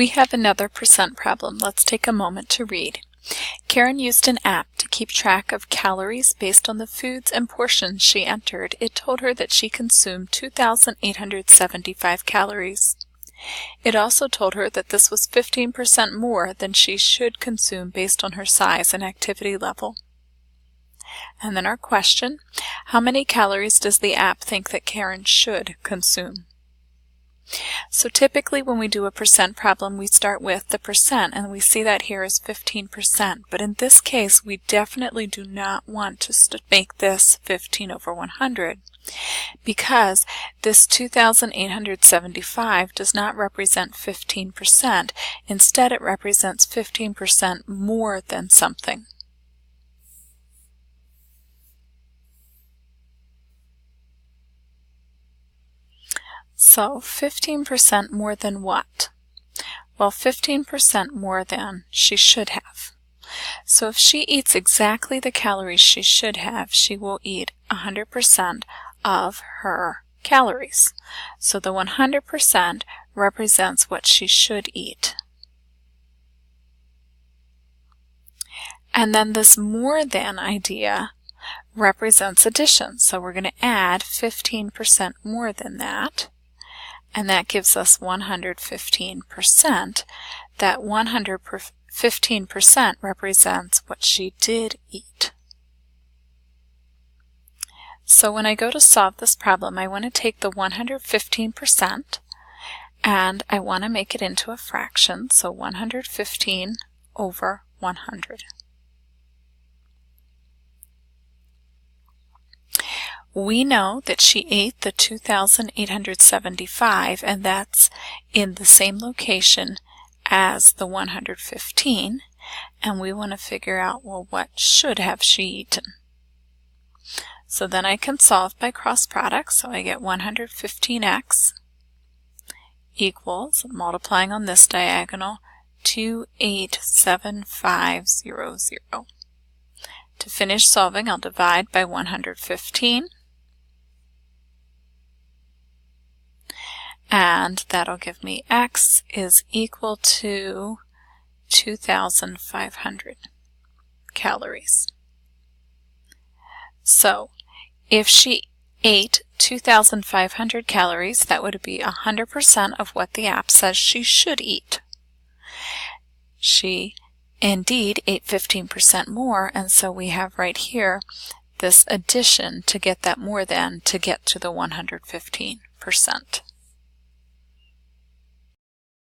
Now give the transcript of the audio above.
We have another percent problem. Let's take a moment to read. Karen used an app to keep track of calories based on the foods and portions she entered. It told her that she consumed 2,875 calories. It also told her that this was 15% more than she should consume based on her size and activity level. And then our question, how many calories does the app think that Karen should consume? So typically when we do a percent problem, we start with the percent, and we see that here is 15%. But in this case, we definitely do not want to make this 15 over 100 because this 2,875 does not represent 15%. Instead, it represents 15% more than something. So 15% more than what? Well, 15% more than she should have. So if she eats exactly the calories she should have, she will eat 100% of her calories. So the 100% represents what she should eat. And then this more than idea represents addition. So we're going to add 15% more than that. And that gives us 115%. That 115% represents what she did eat. So when I go to solve this problem, I want to take the 115% and I want to make it into a fraction. So 115 over 100. We know that she ate the 2,875, and that's in the same location as the 115, and we want to figure out, well, what should have she eaten? So then I can solve by cross product, so I get 115x equals, multiplying on this diagonal, 2,87500. To finish solving, I'll divide by 115. And that'll give me x is equal to 2,500 calories. So if she ate 2,500 calories, that would be 100% of what the app says she should eat. She indeed ate 15% more, and so we have right here this addition to get that more than to get to the 115%.